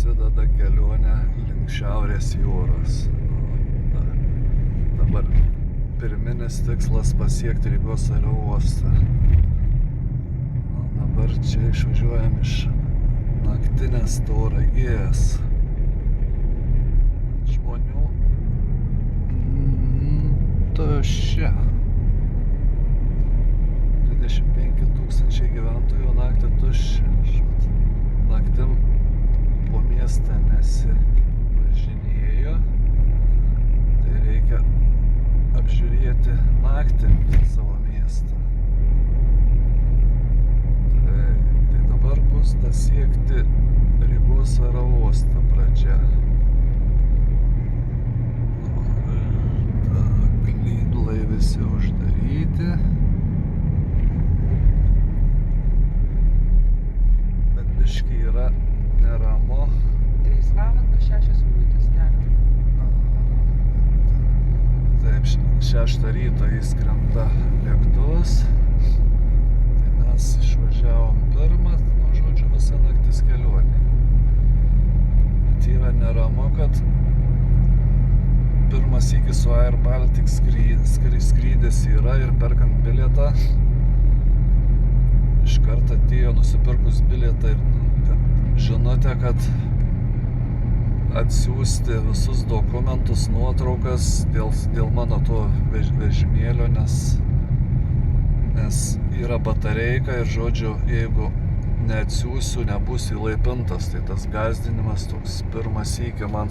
prasideda kelionė link Šiaurės jūros. Dabar pirminis tikslas pasiekti Rygos oro uostą. Dabar čia išvažiuojam iš naktinės Tauragės. Žmonių tuščia. 25 000 gyventojų naktį tuščia. Naktim po miestą nesivažinėjo, tai reikia apžiūrėti naktį savo miestą. Tai dabar bus pasiekti Rygos oro uostą pradžia. Klydlai visi uždaryti. Biški yra neramu. 3 valandos 6 minutės kelio. Taip, 6 ryto įskrenda lėktuvas. Tai mes išvažiavom pirmą, žodžiu, visą naktis kelionė. Bet yra neramu, kad pirmas sykis su Air Baltic skrydis yra ir perkant bilietą. Iškart atėjo nusipirkus bilietą ir žinote, kad atsiųsti visus dokumentus, nuotraukas dėl mano to vežimėlio, nes yra batareika ir, žodžiu, jeigu neatsiųsiu, nebus įlaipintas. Tai tas gąsdinimas toks pirmą sykį man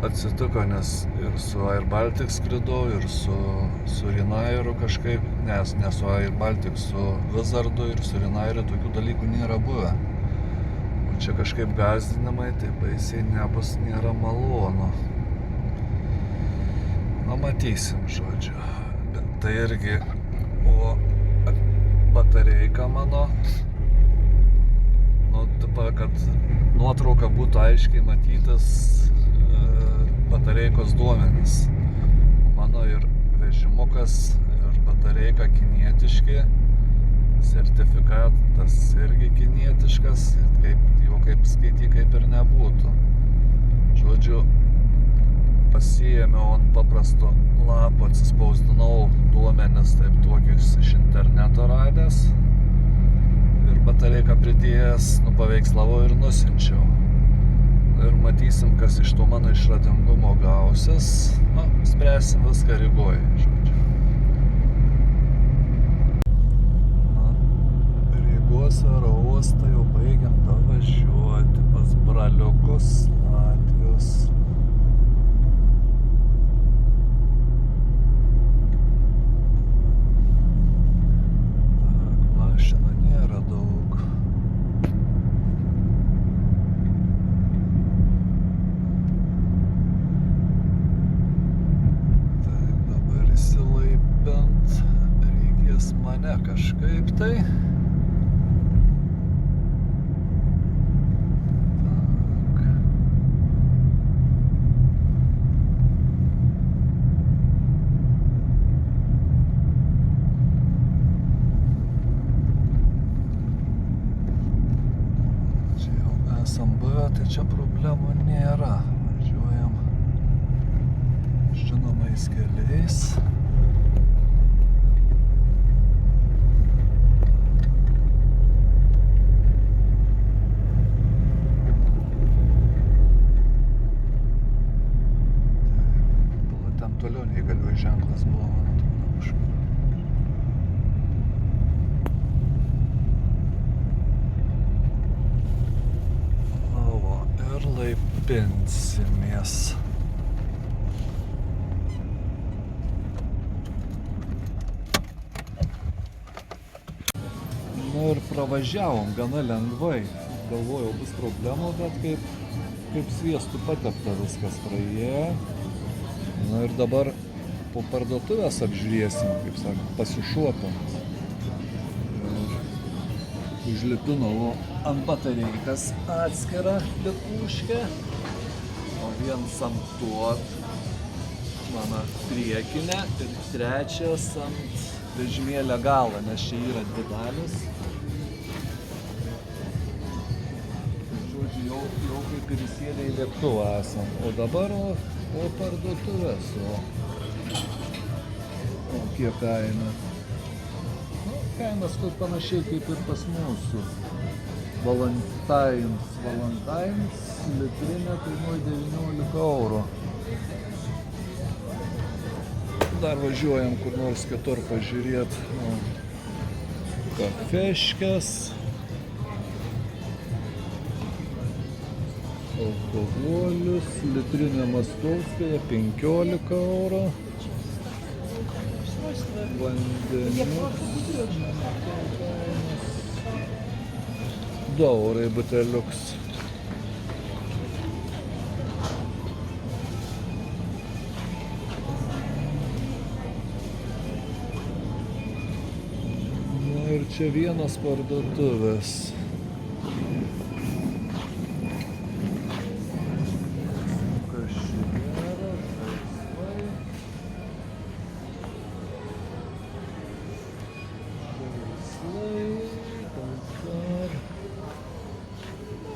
atsitiko, nes ir su Air Baltic skridau, ir su Ryanairu kažkaip, ne su Air Baltic, su Wizardu ir su Ryanairu tokių dalykų nėra buvę. O čia kažkaip gąsdinimai, tai baisiai nėra malonu. Na, matysim, žodžiu. Bet tai irgi, o batareika mano, nu, taip, kad nuotrauka būtų aiškiai matytas batareikos duomenys. Mano ir vežimukas, ir batareika kinietiški, sertifikatas irgi kinietiškas, kaip skaityk, kaip ir nebūtų. Žodžiu, pasiėmiau ant paprasto lapo, atsispausdinau duomenis, taip tokius iš interneto radęs ir batareiką pridėjęs, paveikslavau ir nusinčiau. Ir matysim, kas iš to mano išradingumo gausis. Spręsim viską Rygoj, žodžiu. Rygos oro uostą jau baigiam davažiuoti pas braliukus latvius. Tak, mašinų nėra daug. Reikės mane kažkaip tai. Tak. Čia jau esam buvę, tai čia problemų nėra. Važiuojam žinomais keliais. Toliau neįgaliųjų ženklas buvo, man atrodo, kažkur. O, ir laipinsimės. Nu ir pravažiavom gana lengvai. Galvojau, bus problemų, bet kaip sviestų patepta viskas praėjo. Na ir dabar po parduotuvės apžiūrėsim, kaip sakant, pasišuopant. Užlipinau ant batareikas atskirą lipuškę, o viens ant tuo mano priekinę ir trečias ant vežimėlio galą, nes čia yra 2 dalis. Žodžiu, jau kaip ir įsėdę į lėktuvą esam. O dabar, o parduotuvės, o kiek kaina. Nu, kainas kur panašiai kaip ir pas mūsų. Valentines litrinė kainuoja 19 eurų. Dar važiuojam kur nors kitur pažiūrėt. Kafeškės. Alkoholius, litrinė Mastovskaja 15 eurų. Vandenius. 2 eurai buteliuks. Na ir čia vienas parduotuvės.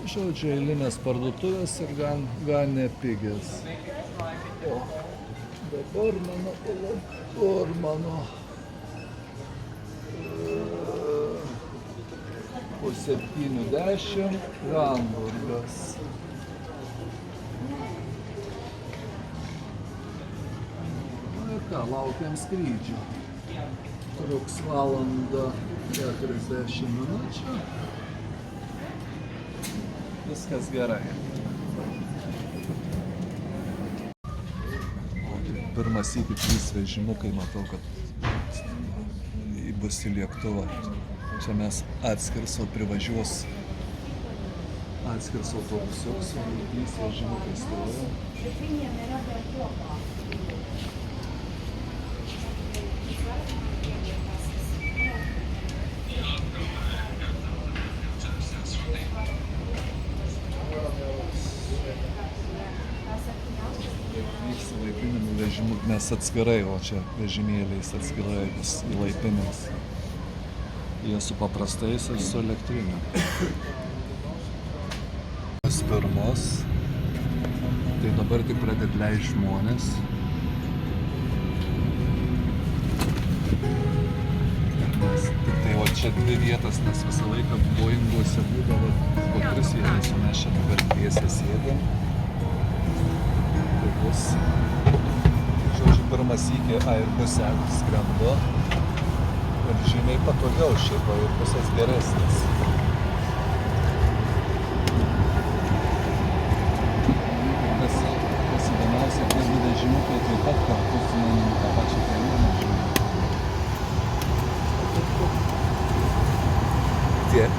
Žodžiu, eilinės parduotuvės ir gan nepigias. O dabar mano po 70 hamburgas. Na ir ką, laukiam skrydžio. Truks valandą 40 minučių. Viskas gerai. Pirmas iki 3 vežimukai, matau, kad bus į lėktuvą. Čia mes atskirs, o privažiuos atskirs autobusiuks, o 3 vežimukai stoja. Vyks į laipinimų vežimų, nes atskirai, o čia vežimėliais atskirai bus į laipinimus. Jie su paprastais ir su elektriniu. Pirmos, tai dabar tik pradėt leist žmonės. Tik tai o čia 2 vietas, nes visą laiką Boeinguose būdavo po 3 vietas, o mes čia dabar dviese sėdėm. Tai bus, žodžiu, pirmas iki Airbuse skrendu ir žymiai patogiau šiaip, Airbusas geresnis. Kas įdomiausia, tie 2 vežimukai taip pat kartu su manim tą pačią kelionę žymiai.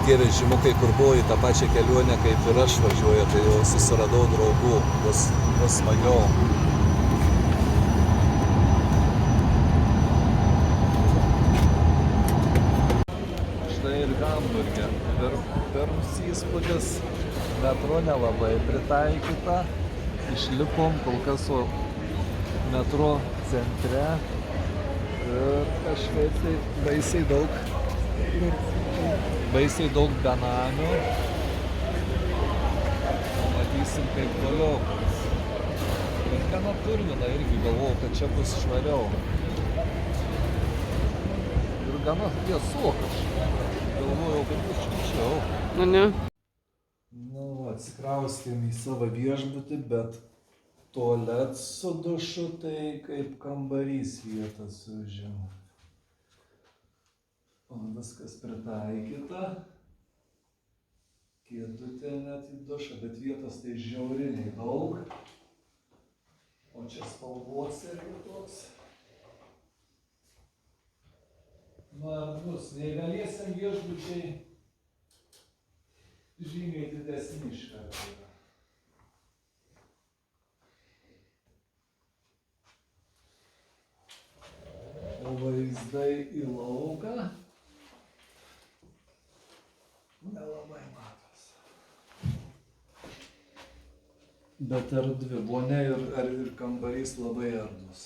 Tie vežimukai, kur buvo į tą pačią kelionę, kaip ir aš važiuoju, tai jau susiradau draugų, bus smagiau. Štai ir Hamburge. Pirmas įspūdis, metro nelabai pritaikyta. Išlipom kol kas metro centre ir kažkaip tai baisiai daug benamių. Matysim kaip toliau. Ir gana purvina irgi, galvojau, kad čia bus švariau. Ir gana vėsu, galvojau, kad bus šilčiau. Nu ne. Atsikraustėm į savo viešbutį, bet tualet su dušu tai kaip kambarys vietas užima. O viskas pritaikyta. Kėdutė net į dušą, bet vietos tai žiauriniai daug. O čia spalvos irgi toks. Na, bus neįgaliesiam viešbučiai žymiai didesni iš karto yra. O vaizdai į lauką nelabai matos. Bet erdvi, vonia ir kambarys labai erdvus.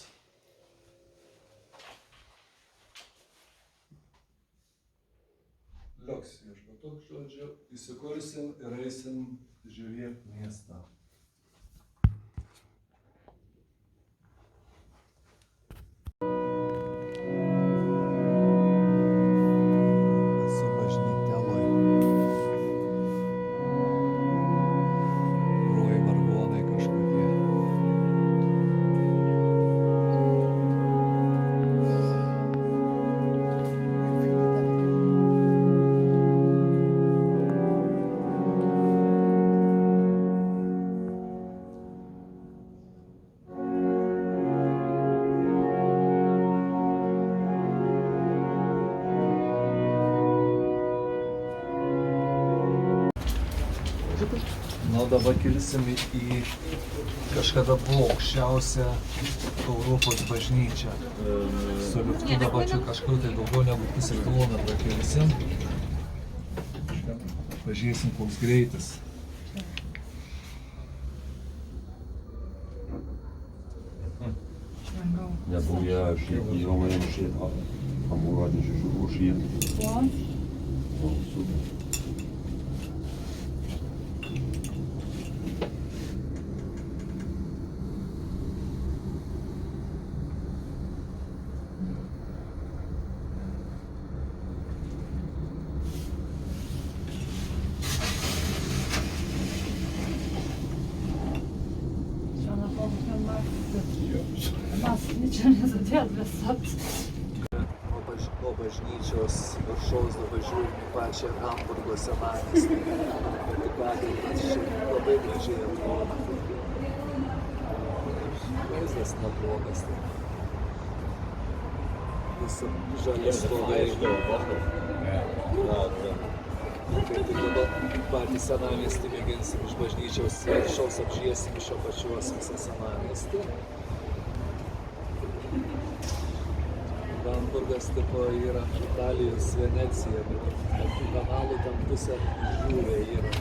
liuks viešbutuk, žodžiu, įsikursim ir eisim žiūrėti miestą. Esu bažnyteloj. Groja vargonai kažkokie. Na, dabar kilsim į kažkada buvo aukščiausia Europos bažnyčia. Su liftu dabar čia kažkur tai daugiau negu pusę kilometrą kilsim. Pažiūrėsim, koks greitis. Ja, bo ja die jongen en shit Amorad is zo goed hier. Ja. Oh, super. Sådana folk kan masken čia nesudėlvėsat. Nuo bažnyčios viršaus dabar žiūrim į pačią Hamburgo senamiestį. Vatikano šiaip labai gražiai atrodo. Vaizdas neblogas. Visi žali stogai. Kaip tik dabar patį senamiestį mėginsim iš bažnyčios viršaus apžiūrėsim iš apačios visą senamiestį. Hamburgas tipo yra Italijos Venecija, bet tų kanalų ten pusė žuvė yra.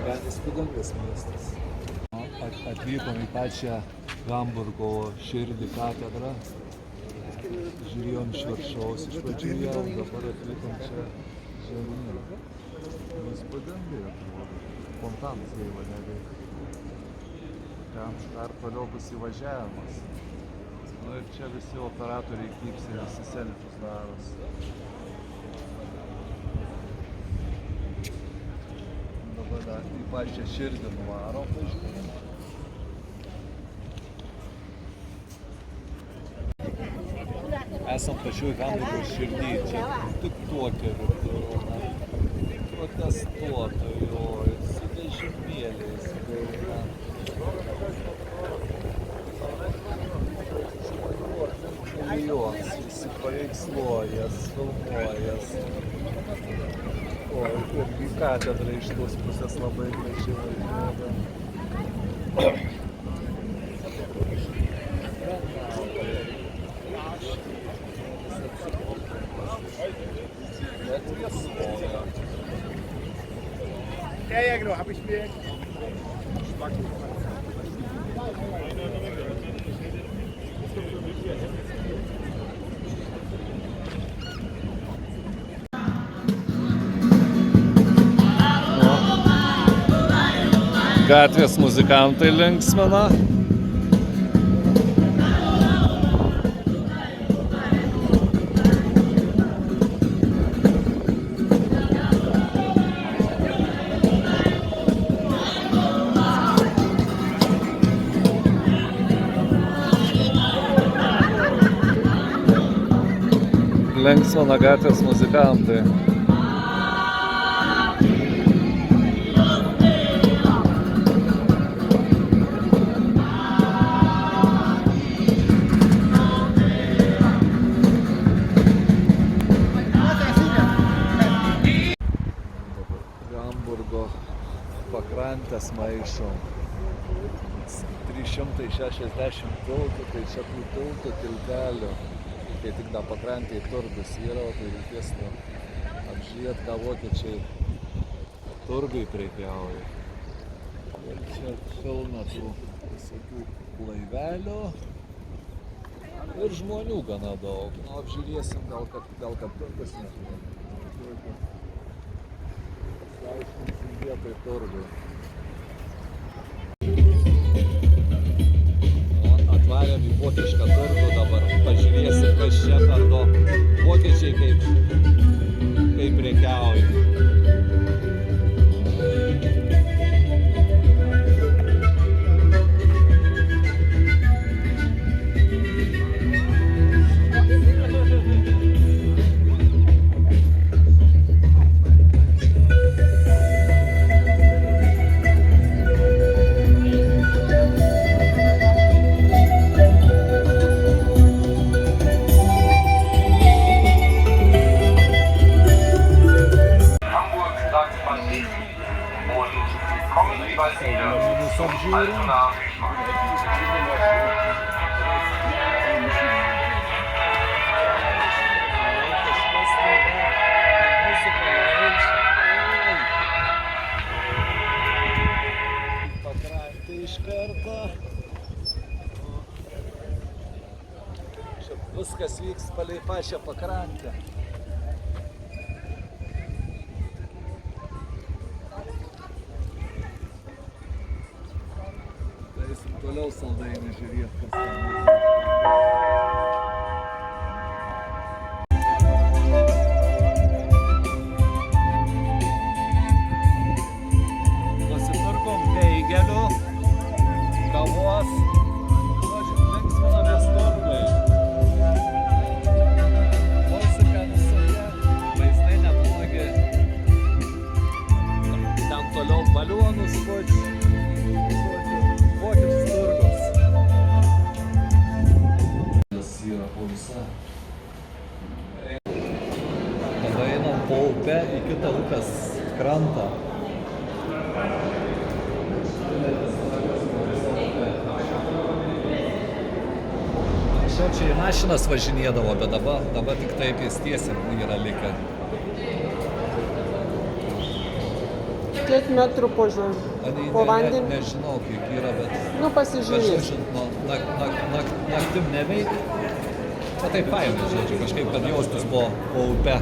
Gan įspūdingas miestas. Atvykom į pačią Hamburgo širdį katedrą. Žiūrėjom iš viršaus, iš pačių jau, dabar atvykom čia žemyn. Įspūdingai atrodo. Fontanas jeigu neveikia. Ten dar toliau bus įvažiavimas. Nu ir čia visi operatoriai kypsi, visi selfius daros. Dabar dar į pačią širdį nuvarom važiuojam. Esam pačioj Hamburgo širdy, čia tik tokia rūpina. Protestuotojų, su vežimėliais. Milijonas, visi paveiksluojas, filmuojas. O, irgi katedra iš tos pusės labai gražiai atrodo. Ja, genau, habe ich mir Geschmack gemacht. Gatvės muzikantai linksmina. Linksmina gatvės muzikantai. Hamburgo pakrantės maišom. 360 tiltų, tai čia tų tiltų tiltelių. Kai tik da pakrantėje turgus yra, tai reikės apžiūrėti, ką vokiečiai turgai prekiauja. Ir čia pilna tų visokių laivelių. Ir žmonių gana daug. Nu, apžiūrėsim, gal kad turgus nežinau. Aiškinsim vietoj turgui. Atvarėm į vokišką turgų dabar. Pažiūrėsim, kas čia per do vokiečiai kaip prekiauja. Pakrantė iš karto. Čia viskas vyks palei pačią pakrantę. Toliau saldainį žiūrėt, kas ten. Nusipirkom beigelių, kavos. Linksminamės turgui. Muzika visokia, vaizdai neblogi. Ten toliau balionus kočiu. Vokiečių turgus. Jis yra po visą. Tada einam po upę į kitą upės krantą. Anksčiau čia į mašinas važinėdavo, bet dabar tik taip pėstiesiem yra likę. Kiek metrų po vandeniu? Nežinau, kiek yra, bet... Nu, pasižiūrės. Naktim neveikia. Bet tai fainai, žodžiu, kažkaip, kad jaustus po upe.